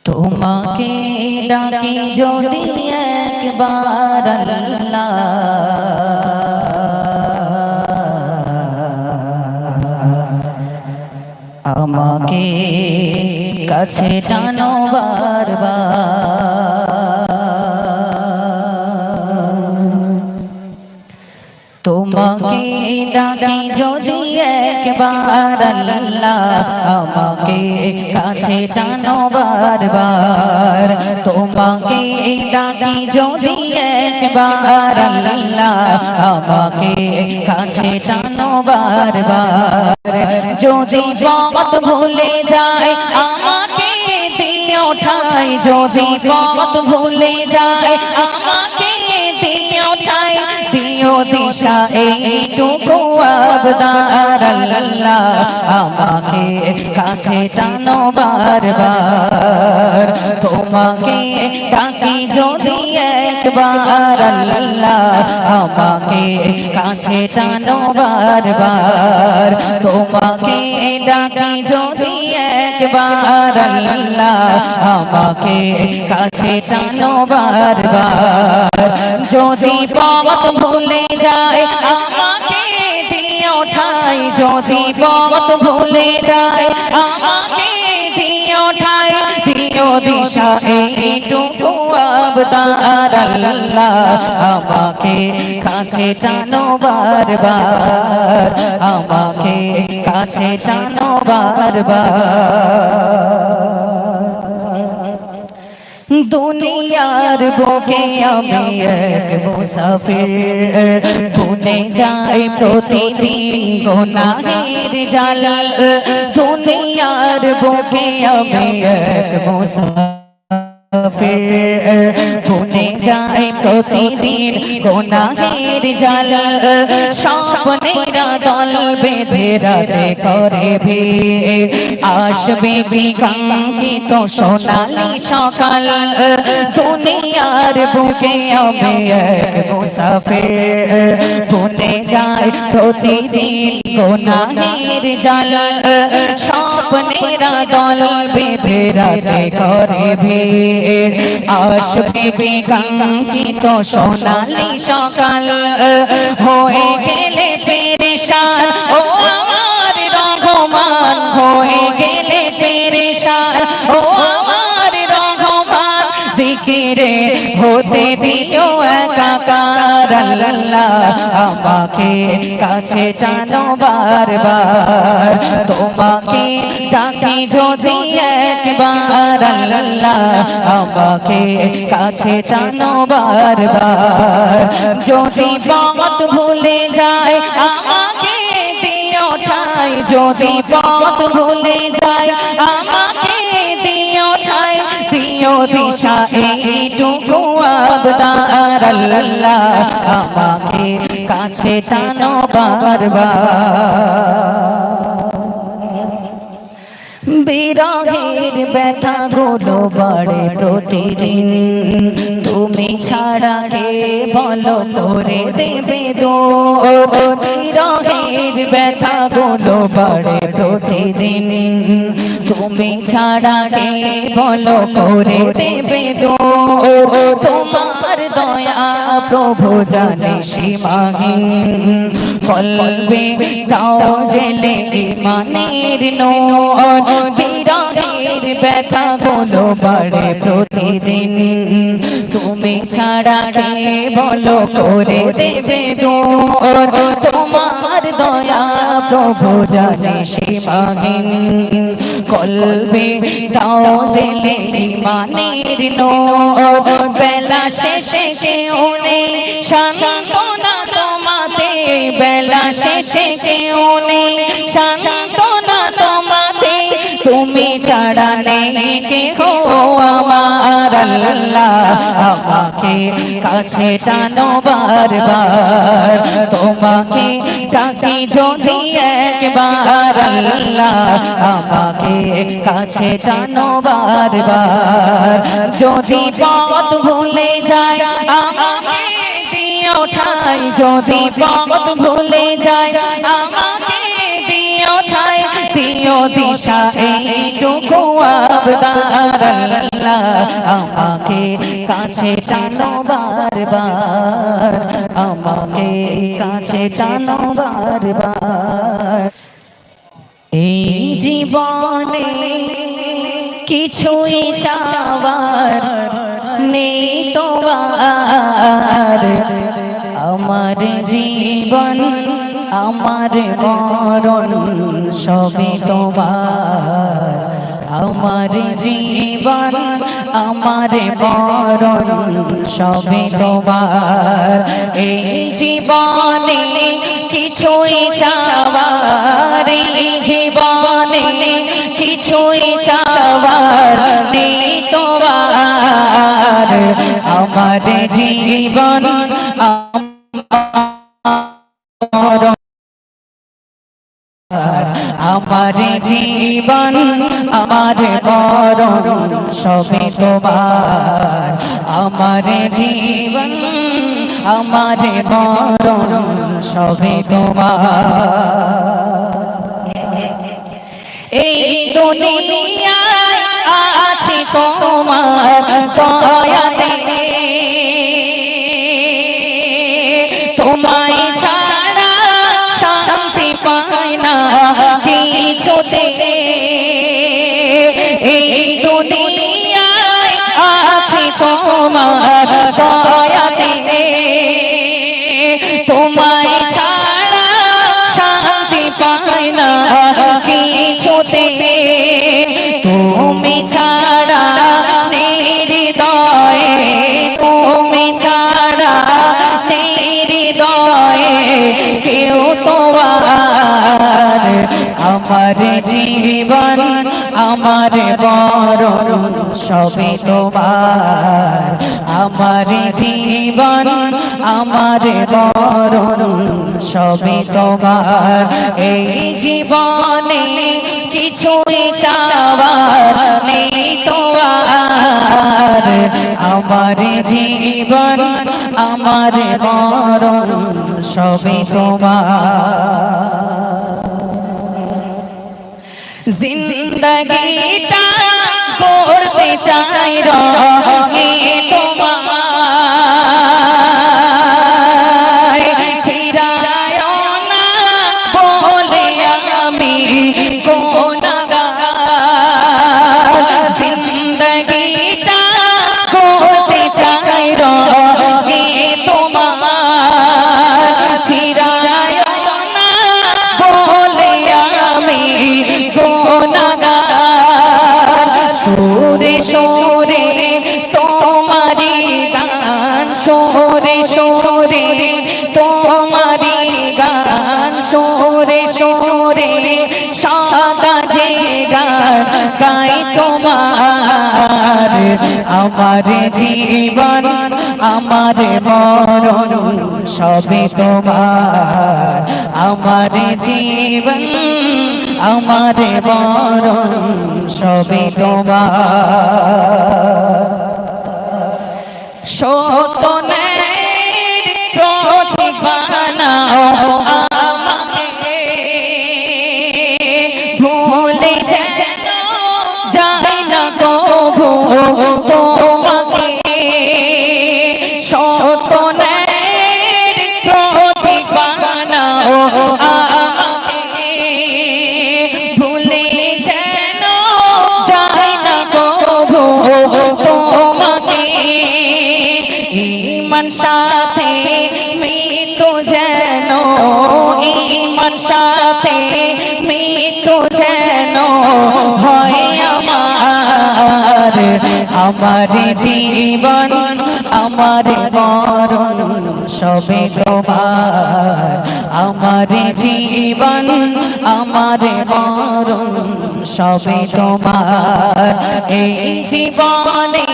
তোমাকে ডাকি যদি একবার আল্লাহ, আমাকে কাছে টানো বারবার। তোমাকে ডাকি যদি একবার আল্লাহ, আমাকে কাছে টানো বারবার। তোমাকে ডাকি যদি একবার আল্লাহ, আমাকে কাছে টানো বারবার। যদি পথ ভুলে যায় আমাকে দিও ঠাই, যদি পথ ভুলে যায় আমাকে দিও ঠাই, দিও দিশা এইটুকু আবদার আল্লাহ, আমাকে কাছে টানো বারবার। তোমাকে ডাকি যদি একবার আল্লাহ, আমাকে কাছে টানো বারবার। তোমাকে ডাকি যদি একবার আল্লাহ, আমাকে কাছে টানো বারবার। যদি পথ ভুলে যায় আমাকে দিও ঠাই, যদি পথ ভুলে যায় আমাকে দিও ঠাই, দিও দিশা এইটুকু আবদার আল্লাহ, আমাকে কাছে টানো বারবার, আমাকে কাছে টানো বারবার। দুনিয়ার বুকে আমি এক মুসাফির, ভুলে যাই প্রতিদিন গুনাহের জালা। দুনিয়ার বুকে আমি এক মুসাফির, ভুলে যাই প্রতিদিন গুনাহের জালা। স্বপ্নেরা দল বেঁধে রাতে করে ভিড়, আসবে বিকাঙ্ক্ষিত সোনালি সকাল। দুনিয়ার বুকে আমি এক মুসাফির, ভুলে যাই প্রতিদিন গুনাহের জালা। স্বপ্নেরা দল বেঁধে রাতে করে ভিড়, আসবে বিকাঙ্ক্ষিত সোনালি সকাল। হয়ে গেলে পেরেশান ও আমার রহমান, হয়ে গেলে পেরেশান ও আমার রহমান। জিকিরে হতে দিও একাকার আল্লাহ, আমাকে কাছে টানো বারবার। তোমাকে ডাকি যদি একবার আল্লাহ, আমাকে কাছে টানো বারবার। যদি পথ ভুলে যায় আমাকে দিও ঠাই, যদি পথ ভুলে যায় আমাকে দিও ঠাই, দিও দিশা এইটুকু আবদার আল্লাহ, আমাকে কাছে টানো বারবার। বিরহের ব্যথা গুলো বাড়ে প্রতিদিন, তুমি ছাড়া কে বলো করে দেবে দূর। বিরহের ব্যথা গুলো বাড়ে প্রতিদিন, তুমি ছাড়া কে বলো করে দেবে দূর। তোমার দয়া প্রভু জানে সীমাহীন, কলবে দাও জেলে ইমানের নূর। বিরহের ব্যথা গুলো বাড়ে প্রতিদিন, তুমি ছাড়া কে বলো করে দেবে দূর। তোমার দয়া প্রভু জানে সীমাহীন, কলবে দাও জেলে ইমানের নূর। বেলা শেষে কেউ নেই সান্ত্বনা তোমাতে, বেলা শেষে কেউ নেই সান্ত্বনা তোমাতে। তুমি ছাড়া নেই কেহ আমার আল্লাহ, আমাকে কাছে টানো বারবার। তোমাকে ডাকি যদি একবার আল্লাহ, আমাকে কাছে টানো বারবার। যদি পথ ভুলে যায় আমাকে দিও ঠাই, যদি পথ ভুলে যায় আমাকে দিও ঠাই, দিও দিশা এইটুকু আবদার আল্লাহ, আল্লাহ আমাকে কাছে টানো বারবার, আমাকে কাছে টানো বারবার। এই জীবনে কিছুই চাওয়ার নেই তোমার, আমার জীবন আমার মরণ সবই তোমার, আমার জীবন আমার মরণ সবই তোমার। এই জীবনে কিছুই চাওয়ার, এই জীবনে কিছুই চাওয়ার নেই তোমার, আমার জীবন আমার জীবন আমার মরণ সবই তোমার, আমার জীবন আমার মরণ সবই তোমার। এই দুনিয়ায় আছে তোমার দয়াতে, তোমায় ছাড়া শান্তি পায় না কিছুতে। এই দুনিয়ায় আছে তোমার দয়াতে, তোমায় ছাড়া শান্তি পায় না কিছুতে। তুমি ছাড়া নির্দয়ে, তুমি ছাড়া নির্দয়ে কেউ তো আর, আমার জীবন আমার মরণ সবই তোমার, আমার জীবন আমার মরণ সবই তোমার। এই জীবনে কিছুই চাওয়ার নেই তোমার, আমার জীবন আমার মরণ সবই তোমার। জিন্দগিটা করতে চাই রঙে তোমায়, ফিরায় না বলে আমি গুনাহগার। জিন্দগিটা করতে চাই রঙে তোমায়, ফিরায় না বলে আমি গুনাহগার। সুরে সুরে তোমারি গান, সুরে সুরে তোমারি গান, সুরে সুরে সাদা যে গান গাই তোমার, আমার জীবন আমার মরণ সবই তোমার, আমার জীবন আমার মরণ সবই তোমার। সত্যের প্রতীক বানাও আমাকে, ভুলে যেন যাই না কভু তোমাকে। সত্যের প্রতীক বানাও আমাকে, ভুলে যেন যাই না কভু তোমাকে। ঈমান সাথে মৃত্যু যেন, ঈমান সাথে মৃত্যু যেন হয় আমার, আমার জীবন আমার মরণ সবই তোমার, আমার জীবন আমার মরণ সবই তোমার। এই জীবনে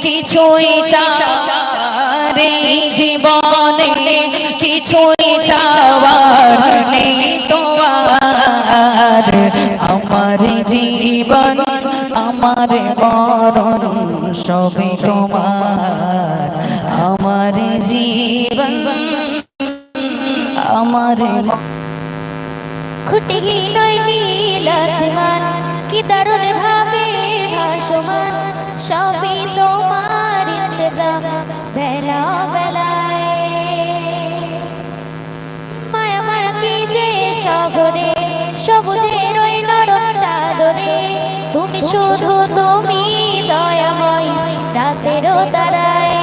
কিছুই চাওয়ার, এই জীবনে কিছুই চাওয়ার নেই তোমার, আমার জীবন আমার মরণ সবই তোমার, আমার জীবন আমার। খুঁটে গেল নীল আসমান, কি দারুণ ভাবে ভাসমান, সবই তোমার ইন্তজাম বেলা বেলায়। মায়া মায়া কি যে সাগরে সবুজের ওই নরম চাদরে, তুমি শুধু তুমি দয়াময় রাতেরও তারায়।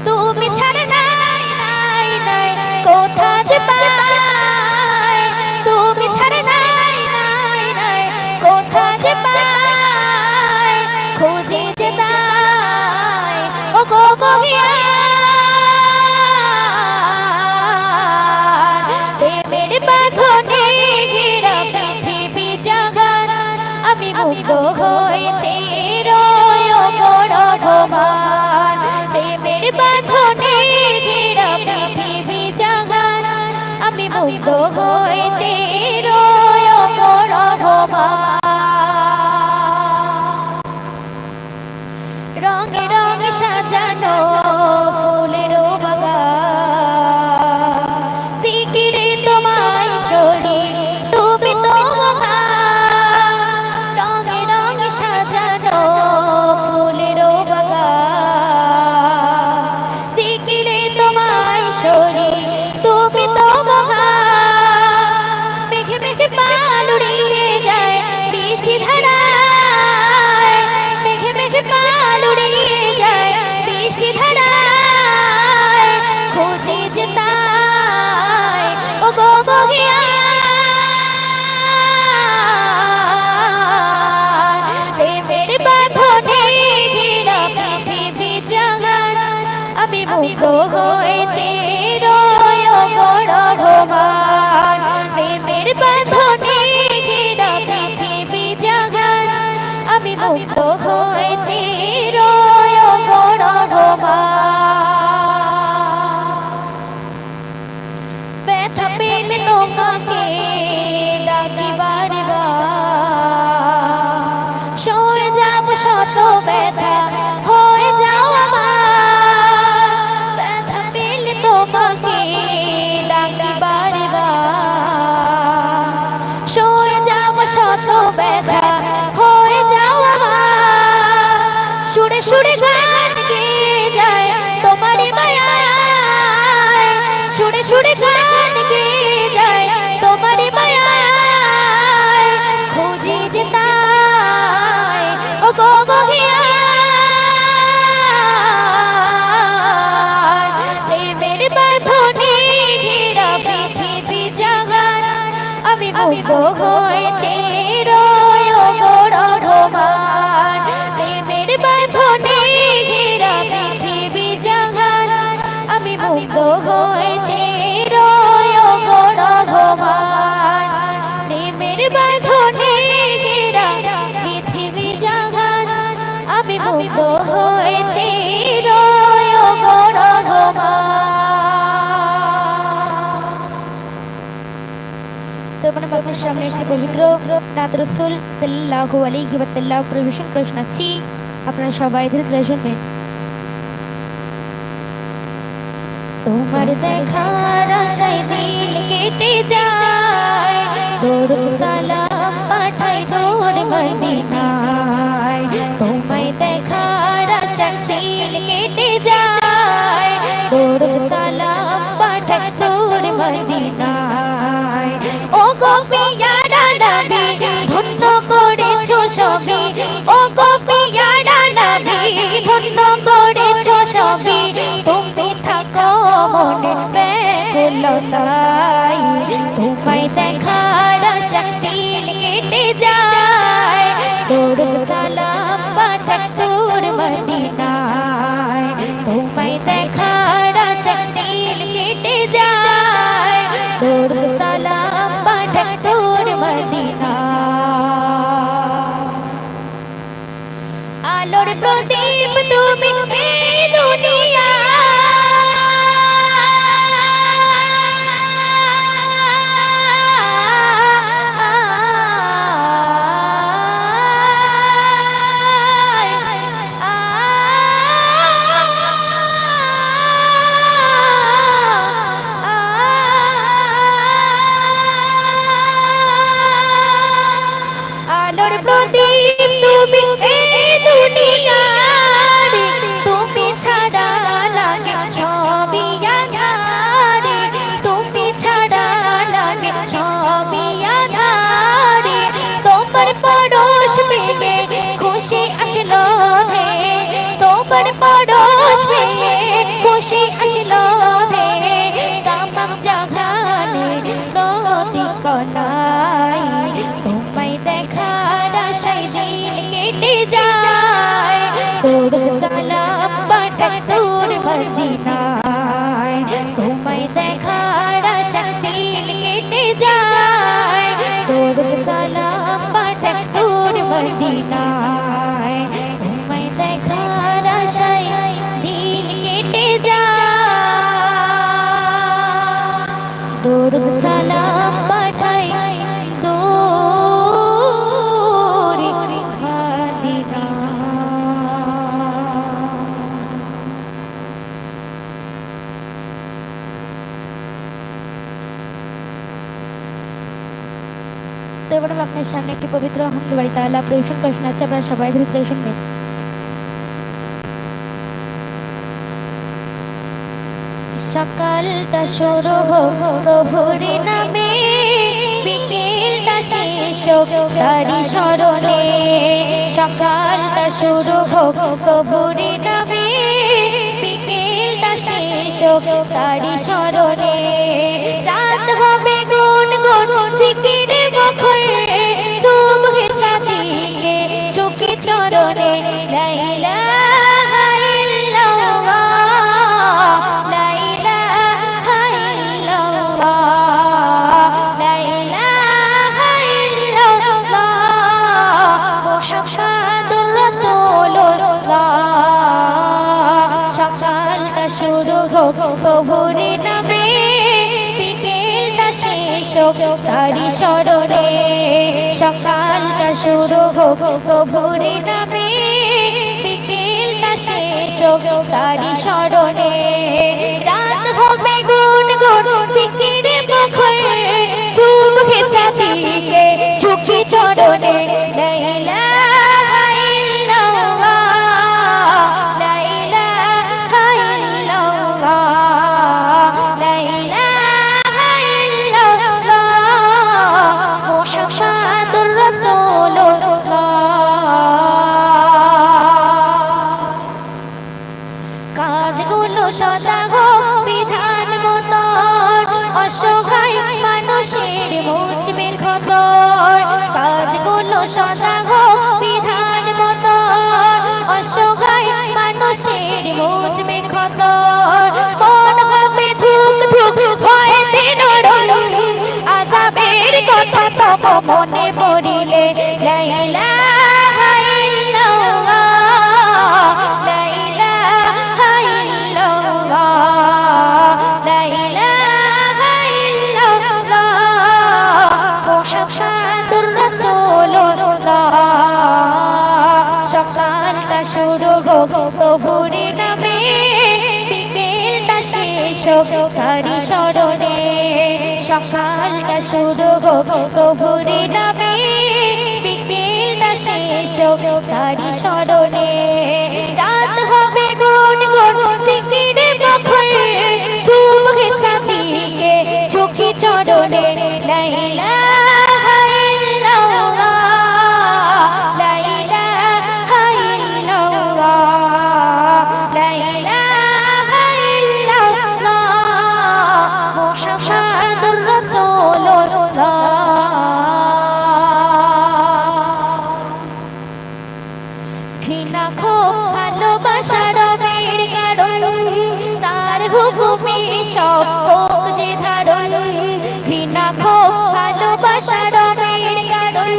তুমি ছাড়া নাই নাই নাই কোথা যে পাই, তুমি ছাড়া নাই নাই নাই কোথা যে পাই, খুঁজে যে তাই ও গো বহিয়ান। প্রেমের বাঁধনে ঘেরা পৃথিবী জাগান, আমি মুগ্ধ হয়েছি রয় গো রঘমান। প্রেমের বাঁধনে ঘেরা পৃথিবী জাগান, আমি মুগ্ধ হয়েছি রয় গো রঘমান। রঙে রঙে সাজানো ফুলের বাগান, জিকিরে তোমায় সরি তুমি তো মহান। রঙে রঙে সাজানো ফুলের বাগান, জিকিরে তোমায় সরি তুমি তো মহান। মেঘে মেঘে পাল উড়িয়ে যায় বৃষ্টি ধারায়, মেঘে মেঘে পাল উড়িয়ে যায় বৃষ্টি ধারায়, খুঁজে যে তাই ও গো বহিয়ান। প্রেমের বাঁধনে ঘেরা পৃথিবী জাগান, আমি মুগ্ধ হয়েছি রয় গো রঘমান। প্রেমের বাঁধনে ঘেরা পৃথিবী জাগান, আমি মুগ্ধ হয়েছি রয় গো রঘমান। ব্যথা পেলে তোমাকে ডাকি বারে বার, সয়ে যাব শত ব্যথা হয়ে যাও আমার। ব্যথা পেলে তোমাকে ডাকি বারে বার, সয়ে যাব শত ব্যথা হয়ে যাও আমার। সুরে সুরে গান গেয়ে যায় তোমারই মায়ায়, সুরে সুরে গান গেয়ে যায় তোমারই মায়ায়, খুঁজে যে তাই ও গো বহিয়ান। প্রেমের বাঁধনে ঘেরা পৃথিবী জাগান, আমি মুগ্ধ হয়েছি রয় গো রঘমান। প্রেমের বাঁধনে ঘেরা পৃথিবী জাগান, আমি মুগ্ধ হয়েছি রয় গো রঘমান। প্রেমের বাঁধনে ঘেরা পৃথিবী জাগান, আমি মুগ্ধ হয়েছি রয় গো রঘমান। তো মানে আপনার সামনে একটি পবিত্র নাত রাসূল সাল্লাল্লাহু আলাইহি ওয়া সাল্লাম পরিবেশন করে শোনাচ্ছি, আপনারা সবাই ধীরে ধীরে শুনবেন। তোমার দেখার আশায় দিল কেটে যায়, দরুদ সালাম পাঠাই দূর মদিনায়। তোমায় দেখার আশায় দিল কেটে যায়, দরুদ সালাম পাঠাই দূর মদিনায়। ও গো পিয়ারা নবী ধন্য করেছো সবই, ও গো পিয়ারা নবী ধন্য করেছো সবই, তুমি থাকো মনে ব্যাকুলতায়। তোমায় দেখার আশা দিল কেটে যায়, দরুদ সালাম পাঠাই দূর মদিনায়। তোমায় দেখার আশা দিল কেটে যায়, দরুদ সালাম পাঠাই দূর মদিনায়। আলোর প্রদীপ তুমি এই দুনিয়া, তুমি এই দুনিয়ারে তুমি ছাড়া লাগে সবই আঁধারে তুমি ছাড়া লাগে সবই আঁধারে তোমার পরশ পেয়ে খুশি আসলো রে তোমার পরশ পেয়ে খুশি আসলো রে তামাম জাহানের প্রতিকনায় তোমায় দেখার আশায় দিন কেটে যায় তোর সালাম পাঠাই তোর মদিনায় তোমায় দেখার আশায় দিন কেটে যায় তোর সালাম পাঠাই তোর মদিনায় তোমায় দেখার আশায় দিন কেটে যায় তোর সালাম পাঠাই তোর মদিনা। তো এবার আমি আপনার সামনে একটি পবিত্র আলহামদুলিল্লাহ তাআলা পরিবেশন করে শোনাচ্ছি, আপনারা সবাই ধীরে ধীরে শুনবেন। সকালটা শুরু হোক প্রভুর নামে বিকেলটা শেষ হোক তারি স্মরণে সকালটা শুরু হোক প্রভুর নামে বিকেলটা শেষ হোক তারি স্মরণে রাত হবে গুন গুন জিকিরে মুখর সুবহে সাদিকে ঝুঁকে চরণে লা ইলাহা ইল্লাল্লাহ লা ইলাহা ইল্লাল্লাহ লা ইলাহা ইল্লাল্লাহ মুহাম্মাদুর রাসূলুল্লাহ সকালটা শুরু হোক প্রভুর নামে বিকেলটা শেষ হোক তারি স্মরণে সকালটা শুরু হোক প্রভুর নামে বিকেলটা শেষ হোক তারি স্মরণে রাত হবে গুন গুন জিকিরে মুখর সুবহে সাদিকে ঝুঁকি চরণে লা ইলাহা ইল্লাল্লাহ লা ইলাহা ইল্লাল্লাহ লা ইলাহা ইল্লাল্লাহ মুহাম্মাদুর রাসূলুল্লাহ কাজগুলো সদা হোক বিধান মতন অসহায় মানুষের মুছবে খতর কাজগুলো সদা হোক বিধান মতন অসহায় মানুষের মুছবে খতর মন হবে ধুক ধুক ভয়েতে নরম আযাবের কথা তব মনে পড়িলে লা ইলাহা ইল্লাল্লাহ লা ইলাহা ইল্লাল্লাহ লা ইলাহা ইল্লাল্লাহ মুহাম্মাদুর রাসূলুল্লাহ সকালটা শুরু হোক প্রভুর নামে বিকেলটা শেষ হোক তারি স্মরণে সকালটা শুরু হোক প্রভুর নামে বিকেলটা শেষ হোক তারি স্মরণে রাত হবে গুন গুন জিকিরে মুখর সুবহে সাদিকে ঝুঁকি চরণে লা ইলাহা ইল্লাল্লাহ লা ইলাহা ইল্লাল্লাহ লা ইলাহা ইল্লাল্লাহ মুহাম্মাদুর রাসূলুল্লাহ ঘৃণা খুব ভালোবাসার রবের কারণ তার হুকুমে সব হোক যে ধারণ ঘৃণা খুব ভালোবাসার রবের কারণ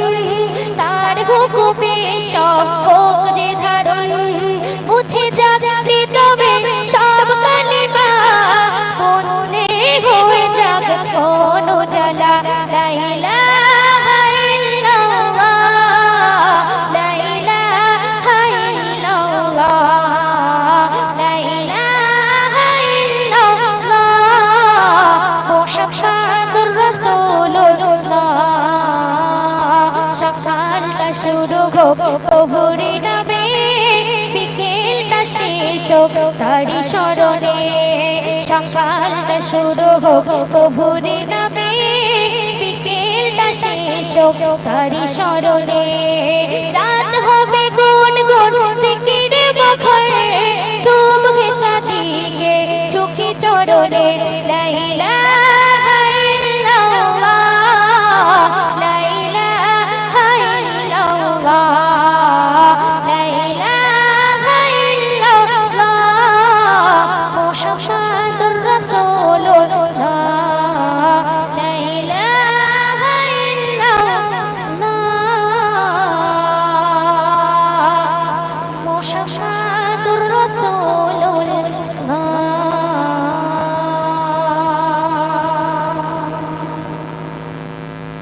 তার হুকুমে সব হোক যে ধারণ মুছে যাবে হৃদয়ের সব কালিমা বন্ধে হয়ে যাবে কোন জ্বালা লা ইলাহা ইল্লাল্লাহ লা ইলাহা ইল্লাল্লাহ লা ইলাহা ইল্লাল্লাহ মুহাম্মাদুর রাসূলুল্লাহ সকালটা শুরু হোক প্রভুর নামে, বিকেলটা শেষ হোক তারি স্মরণে। সকালটা শুরু হোক প্রভুর নামে, বিকেলটা শেষ হোক তারি স্মরণে। রাত হবে গুন গুন জিকিরে মুখরে, সুবহে সাদিকে ঝুঁকি চরণে। লা ইলাহা